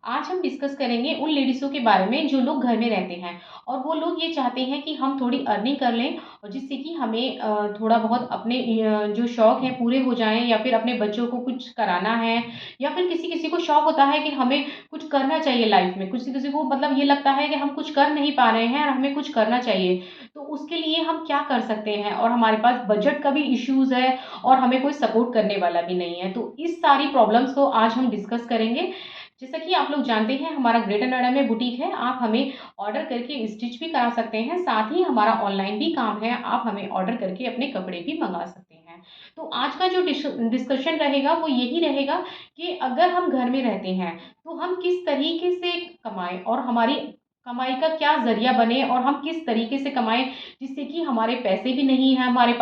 आज हम डिस्कस करेंगे उन लेडीज़ों के बारे में जो लोग घर में रहते हैं और वो लोग ये चाहते हैं कि हम थोड़ी अर्निंग कर लें और जिससे कि हमें थोड़ा बहुत अपने जो शौक हैं पूरे हो जाएँ या फिर अपने बच्चों को कुछ कराना है या फिर किसी-किसी को शौक होता है कि हमें कुछ करना चाहिए लाइफ़ में। किसी-किसी को मतलब ये लगता है कि हम कुछ कर नहीं पा रहे हैं और हमें कुछ करना चाहिए। तो उसके लिए हम क्या कर सकते हैं और हमारे पास बजट का भी इश्यूज़ है और हमें कोई सपोर्ट करने वाला भी नहीं है। तो इस सारी प्रॉब्लम्स को आज हम डिस्कस करेंगे। जैसा कि आप लोग जानते हैं हमारा ग्रेटर नोएडा में बुटीक है, आप हमें ऑर्डर करके स्टिच भी करा सकते हैं, साथ ही हमारा ऑनलाइन भी काम है, आप हमें ऑर्डर करके अपने कपड़े भी मँगा सकते हैं। तो आज का जो डिस्कशन रहेगा वो यही रहेगा कि अगर हम घर में रहते हैं, तो हम किस तरीके से कमाएँ और हमारी कमाई का क्या ज़रिया बने और हम किस तरीके से कमाएँ जिससे कि हमारे पैसे भी नहीं हैं हमारे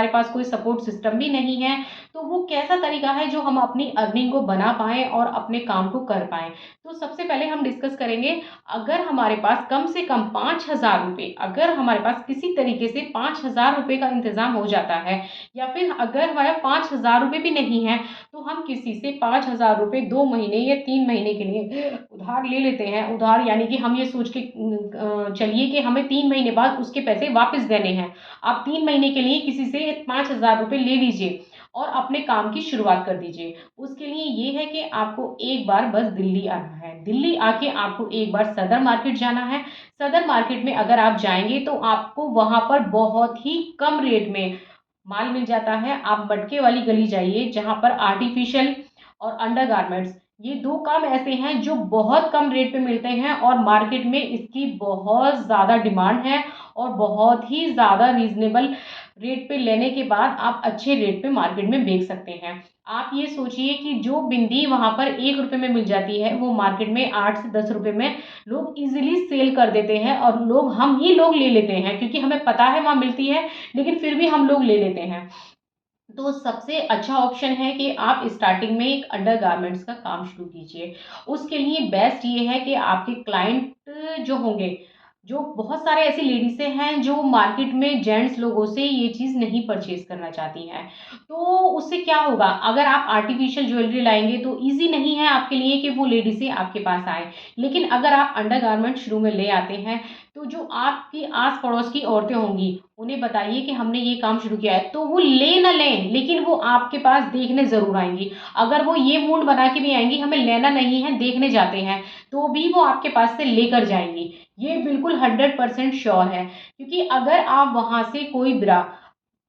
पास कोई सपोर्ट सिस्टम भी नहीं है, तो वो कैसा तरीका है जो हम अपनी अर्निंग को बना पाएँ और अपने काम को कर पाएँ। तो सबसे पहले हम डिस्कस करेंगे अगर हमारे पास कम से कम 5,000 रुपए अगर हमारे पास किसी तरीके से 5,000 रुपए का इंतज़ाम हो जाता है या फिर अगर हमारे 5,000 रुपए भी नहीं है, तो हम किसी से 5,000 रुपए 2 महीने या 3 महीने के लिए उधार ले लेते हैं। उधार यानी कि हम ये सोच के चलिए कि हमें 3 महीने बाद उसके पैसे वापस देने हैं। आप 3 महीने के लिए किसी से 5,000 रुपए ले लीजिए और अपने काम की शुरुआत कर दीजिए। उसके लिए ये है कि आपको एक बार बस दिल्ली आना है। दिल्ली आके आपको एक बार सदर मार्केट जाना है। सदर मार्केट में अगर आप जाएँगे तो आपको वहाँ पर बहुत ही कम रेट में माल मिल जाता है। आप मटके वाली गली जाइए जहाँ पर आर्टिफ़िशियल और अंडरगारमेंट्स ये 2 काम ऐसे हैं जो बहुत कम रेट पे मिलते हैं और मार्केट में इसकी बहुत ज़्यादा डिमांड है और बहुत ही ज़्यादा रीज़नेबल रेट पे लेने के बाद आप अच्छे रेट पे मार्केट में बेच सकते हैं। आप ये सोचिए कि जो बिंदी वहाँ पर ₹1 में मिल जाती है, वो मार्केट में 8 से ₹10 में लोग ईज़िली सेल कर देते हैं और हम ही लोग ले लेते हैं क्योंकि हमें पता है वहाँ मिलती है, लेकिन फिर भी हम लोग ले लेते हैं। तो सबसे अच्छा ऑप्शन है कि आप स्टार्टिंग में एक अंडरगारमेंट्स का काम शुरू कीजिए। उसके लिए बेस्ट ये है कि आपके क्लाइंट जो होंगे, जो बहुत सारे ऐसी लेडीज़ें हैं जो मार्केट में जेंट्स लोगों से ये चीज़ नहीं परचेज़ करना चाहती हैं। तो उससे क्या होगा अगर आप आर्टिफ़िशियल ज्वेलरी लाएँगे तो ईज़ी नहीं है आपके लिए कि वो लेडीज़ें आपके पास आएँ। लेकिन अगर आप अंडरगारमेंट शुरू में ले आते हैं, तो जो आपकी आस-पड़ोस की औरतें होंगी उन्हें बताइए कि हमने ये काम शुरू किया है, तो वो ले ना लें, लेकिन वो आपके पास देखने ज़रूर आएँगी। अगर वो ये मूड बना के भी आएँगी, हमें लेना नहीं है, देखने जाते हैं, तो भी वो आपके पास से लेकर जाएँगी। ये बिल्कुल 100% श्योर है, क्योंकि अगर आप वहाँ से कोई ब्रा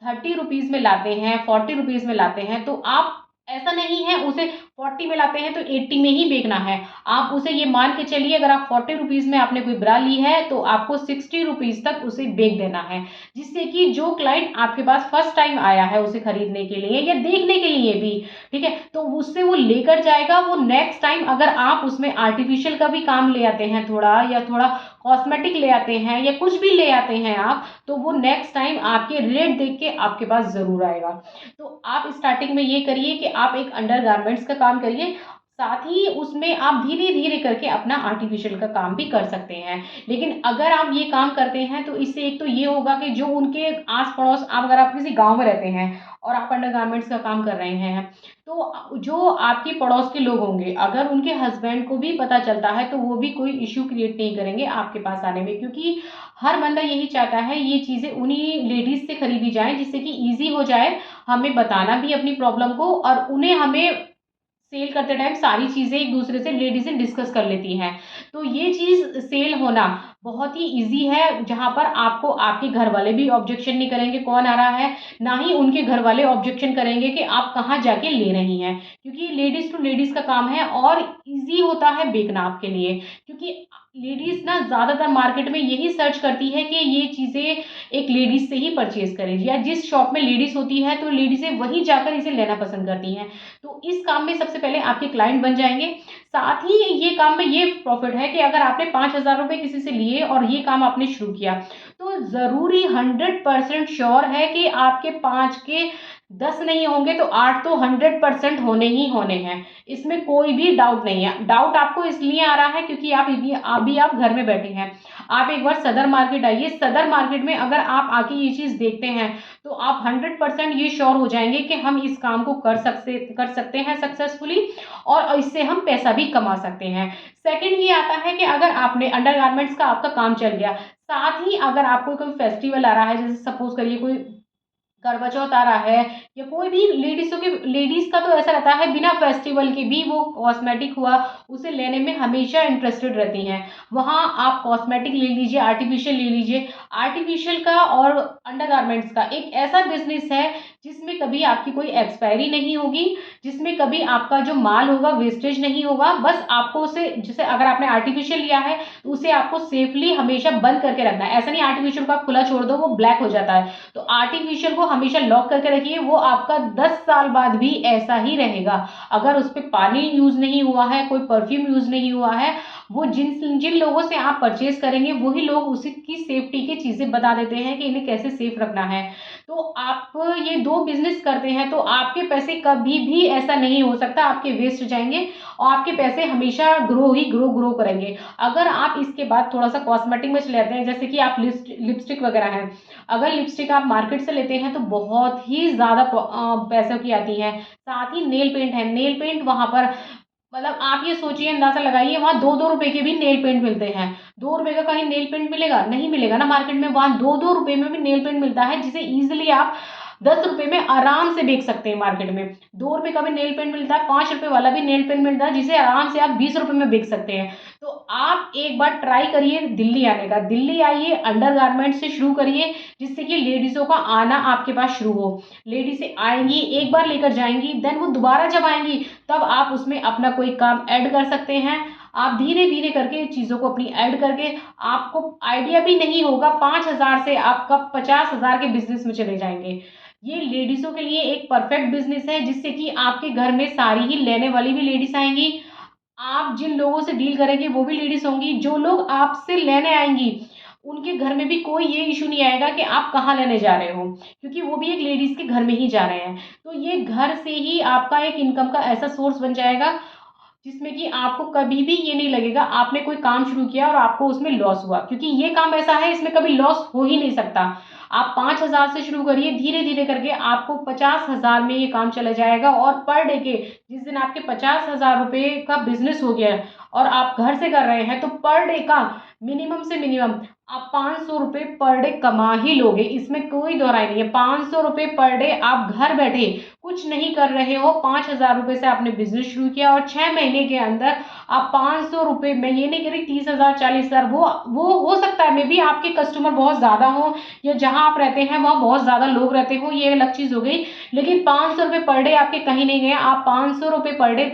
₹30 में लाते हैं, ₹40 में लाते हैं, तो आप ऐसा नहीं है उसे 40 में लाते हैं तो 80 में ही बेचना है। आप उसे ये मान के चलिए अगर आप ₹40 में आपने कोई ब्रा ली है तो आपको ₹60 तक उसे बेच देना है। जिससे कि जो क्लाइंट आपके पास फर्स्ट टाइम आया है उसे खरीदने के लिए या देखने के लिए भी, ठीक है? तो उससे वो लेकर जाएगा, वो नेक्स्ट टाइम अगर आप उसमें आर्टिफ़िशियल का भी काम ले आते हैं थोड़ा या थोड़ा कॉस्मेटिक ले आते हैं या कुछ भी ले आते हैं आप, तो वो नेक्स्ट टाइम आपके रेट देख के आपके पास ज़रूर आएगा। तो आप स्टार्टिंग में ये करिए कि आप एक अंडरगारमेंट्स का काम करिए, साथ ही उसमें आप धीरे-धीरे करके अपना आर्टिफ़िशियल का काम भी कर सकते हैं। लेकिन अगर आप ये काम करते हैं तो इससे एक तो ये होगा कि जो उनके आस-पड़ोस आप अगर आप किसी गाँव में रहते हैं और आप अंडरगारमेंट्स का काम कर रहे हैं, तो जो आपके पड़ोस के लोग होंगे, अगर उनके हस्बैंड को भी पता चलता है, तो वो भी कोई इश्यू क्रिएट नहीं करेंगे आपके पास आने में क्योंकि हर बंदा यही चाहता है ये चीज़ें उन्हीं लेडीज़ से खरीदी जाएँ जिससे कि ईज़ी हो जाए, हमें बताना भी अपनी प्रॉब्लम को और उन्हें हमें सेल करते टाइम सारी चीज़ें एक-दूसरे से लेडीज़ें डिस्कस कर लेती हैं। तो ये चीज़ सेल होना बहुत ही ईज़ी है, जहाँ पर आपको आपके घरवाले भी ऑब्जेक्शन नहीं करेंगे कौन आ रहा है, ना ही उनके घरवाले ऑब्जेक्शन करेंगे कि आप कहाँ जाके ले रही हैं। क्योंकि लेडीज़ टू लेडीज़ का काम है और ईज़ी होता है बेचना आपके लिए। क्योंकि लेडीज़ ना ज़्यादातर मार्केट में यही सर्च करती है कि ये चीज़ें एक लेडीज़ से ही परचेज़ करें या जिस शॉप में लेडीज़ होती है, तो लेडीज़ें वहीं जाकर इसे लेना पसंद करती हैं। तो इस काम में सबसे पहले आपके क्लाइंट बन जाएँगे। साथ ही ये काम में ये प्रॉफ़िट है कि अगर आपने ₹5,000 किसी से लिए और ये काम आपने शुरू किया, तो ज़रूरी 100% श्योर है कि आपके 5 के 10 नहीं होंगे तो 8 तो 100% होने ही होने हैं। इसमें कोई भी डाउट नहीं है। डाउट आपको इसलिए आ रहा है क्योंकि आप घर में बैठे हैं। आप एक बार सदर मार्केट आइए, सदर मार्केट में अगर आप आके ये चीज़ देखते हैं तो आप 100% ये श्योर हो जाएँगे कि हम इस काम को कर सकते हैं सक्सेसफुली, और इससे हम पैसा भी कमा सकते हैं। सेकंड ये आता है कि अगर आपने अंडरगारमेंट्स का आपका काम चल गया, साथ ही अगर आपको कोई फेस्टिवल आ रहा है, जैसे सपोज़ करिए कोई करवा चौथ आ रहा है, या कोई भी लेडीज़ का तो ऐसा रहता है बिना फेस्टिवल के भी वो कॉस्मेटिक हुआ उसे लेने में हमेशा इंटरेस्टेड रहती हैं। वहाँ आप कॉस्मेटिक ले लीजिए, आर्टिफ़िशियल ले लीजिए। आर्टिफ़िशियल का और अंडरगारमेंट्स का एक ऐसा बिज़नेस है जिसमें कभी आपकी कोई एक्सपायरी नहीं होगी, जिसमें कभी आपका जो माल होगा वेस्टेज नहीं होगा। बस आपको उसे, जैसे अगर आपने आर्टिफ़िशियल लिया है तो उसे आपको सेफली हमेशा बंद करके रखना है। ऐसा नहीं आर्टिफ़िशियल को आप खुला छोड़ दो वो ब्लैक हो जाता है। तो आर्टिफिशियल को हमेशा लॉक करके रखिए, वो आपका 10 साल बाद भी ऐसा ही रहेगा। अगर उस पे पानी यूज़ नहीं हुआ है, कोई परफ्यूम यूज़ नहीं हुआ है, वो जिन जिन लोगों से आप परचेज़ करेंगे वही लोग उसी की सेफ्टी की चीज़ें बता देते हैं कि इन्हें कैसे सेफ रखना है। तो आप ये 2 बिज़नेस करते हैं तो आपके पैसे कभी भी ऐसा नहीं हो सकता आपके वेस्ट जाएँगे, और आपके पैसे हमेशा ग्रो करेंगे। अगर आप इसके बाद थोड़ा-सा कॉस्मेटिक में चले जाते हैं, जैसे कि आप लिपस्टिक वगैरह है। अगर लिपस्टिक आप मार्केट से लेते हैं तो बहुत ही ज़्यादा पैसों की आती है। साथ ही नेल पेंट है, नेल पेंट वहाँ पर मतलब आप ये सोचिए, अंदाज़ा लगाइए, वहाँ 2-2 रुपए के भी नेल पेंट मिलते हैं। ₹2 का कहीं नेल पेंट मिलेगा? नहीं मिलेगा ना मार्केट में। वहाँ 2-2 रुपए में भी नेल पेंट मिलता है जिसे ईज़िली आप ₹10 में आराम से बेच सकते हैं मार्केट में। ₹2 का भी नेल पेंट मिलता है, ₹5 वाला भी नेल पेंट मिलता है जिसे आराम से आप ₹20 में बेच सकते हैं। तो आप एक बार ट्राई करिए दिल्ली आने का। दिल्ली आइए, अंडरगारमेंट से शुरू करिए जिससे कि लेडीज़ों का आना आपके पास शुरू हो। लेडीज़ें आएँगी, एक बार लेकर जाएँगी, देन वो दोबारा जब आएँगी तब आप उसमें अपना कोई काम ऐड कर सकते हैं। आप धीरे-धीरे करके चीज़ों को अपनी ऐड करके, आपको आइडिया भी नहीं होगा, 5,000 से आप कब 50,000 के बिज़नेस में चले जाएँगे। ये लेडीज़ों के लिए एक परफेक्ट बिज़नेस है जिससे कि आपके घर में सारी ही लेने वाली भी लेडीज़ आएँगी। आप जिन लोगों से डील करेंगे वो भी लेडीज़ होंगी, जो लोग आपसे लेने आएँगी, उनके घर में भी कोई ये इश्यू नहीं आएगा कि आप कहाँ लेने जा रहे हो, क्योंकि वो भी एक लेडीज़ के घर में ही जा रहे हैं। तो ये घर से ही आपका एक इनकम का ऐसा सोर्स बन जाएगा, जिसमें कि आपको कभी भी ये नहीं लगेगा आपने कोई काम शुरू किया और आपको उसमें लॉस हुआ, क्योंकि ये काम ऐसा है इसमें कभी लॉस हो ही नहीं सकता। आप 5,000 से शुरू करिए, धीरे-धीरे करके आपको 50,000 में ये काम चला जाएगा, और पर डे के जिस दिन आपके 50,000 रुपए का बिज़नेस हो गया है और आप घर से कर रहे हैं, तो पर डे का मिनिमम से मिनिमम आप ₹500 पर डे कमा ही लोगे, इसमें कोई दो राय नहीं है। ₹500 पर डे आप घर बैठे कुछ नहीं कर रहे हो, ₹5,000 से आपने बिज़नेस शुरू किया और 6 महीने के अंदर आप ₹500, मैं ये नहीं कह रही 30,000 40,000, वो हो सकता है मे बी आपके कस्टमर बहुत ज़्यादा हों, या जहाँ आप रहते हैं वहाँ बहुत ज़्यादा लोग रहते हों, ये अलग चीज़ हो गई। लेकिन ₹500 पर डे आपके कहीं नहीं गए, आप ₹500 पर डे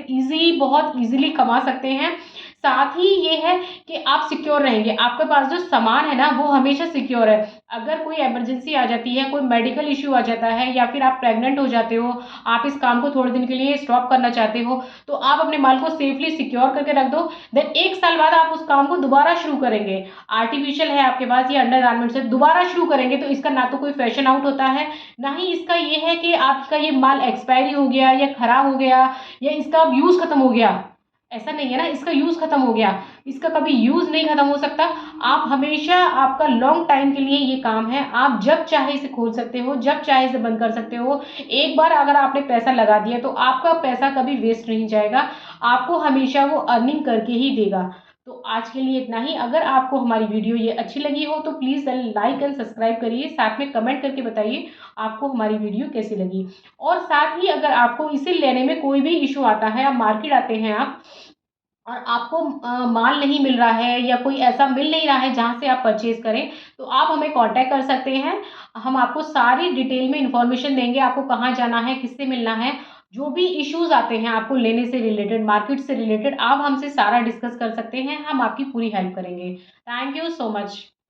बहुत ईज़िली कमा सकते हैं। साथ ही ये है कि आप सिक्योर रहेंगे, आपके पास जो सामान है ना वो हमेशा सिक्योर है। अगर कोई इमरजेंसी आ जाती है, कोई मेडिकल इश्यू आ जाता है, या फिर आप प्रेग्नेंट हो जाते हो, आप इस काम को थोड़े दिन के लिए स्टॉप करना चाहते हो, तो आप अपने माल को सेफली सिक्योर करके रख दो। देन 1 साल बाद आप उस काम को दोबारा शुरू करेंगे। आर्टिफ़िशियल है आपके पास या अंडरगारमेंट्स है, दोबारा शुरू करेंगे तो इसका ना तो कोई फैशन आउट होता है, ना ही इसका ये है कि आपका ये माल एक्सपायरी हो गया या खराब हो गया या इसका अब यूज़ खत्म हो गया। ऐसा नहीं है ना, इसका यूज़ खत्म हो गया, इसका कभी यूज़ नहीं खत्म हो सकता। आप हमेशा, आपका लॉन्ग टाइम के लिए ये काम है, आप जब चाहे इसे खोल सकते हो, जब चाहे इसे बंद कर सकते हो। एक बार अगर आपने पैसा लगा दिया तो आपका पैसा कभी वेस्ट नहीं जाएगा, आपको हमेशा वो अर्निंग करके ही देगा। तो आज के लिए इतना ही। अगर आपको हमारी वीडियो ये अच्छी लगी हो तो प्लीज़ लाइक एंड सब्सक्राइब करिए, साथ में कमेंट करके बताइए आपको हमारी वीडियो कैसी लगी। और साथ ही अगर आपको इसे लेने में कोई भी इश्यू आता है, आप मार्केट आते हैं आप और आपको माल नहीं मिल रहा है या कोई ऐसा मिल नहीं रहा है जहाँ से आप परचेज़ करें, तो आप हमें कॉन्टैक्ट कर सकते हैं। हम आपको सारी डिटेल में इन्फॉर्मेशन देंगे, आपको कहाँ जाना है, किससे मिलना है। जो भी इश्यूज़ आते हैं आपको लेने से रिलेटेड, मार्केट से रिलेटेड, आप हमसे सारा डिस्कस कर सकते हैं, हम आपकी पूरी हेल्प करेंगे। Thank you so much.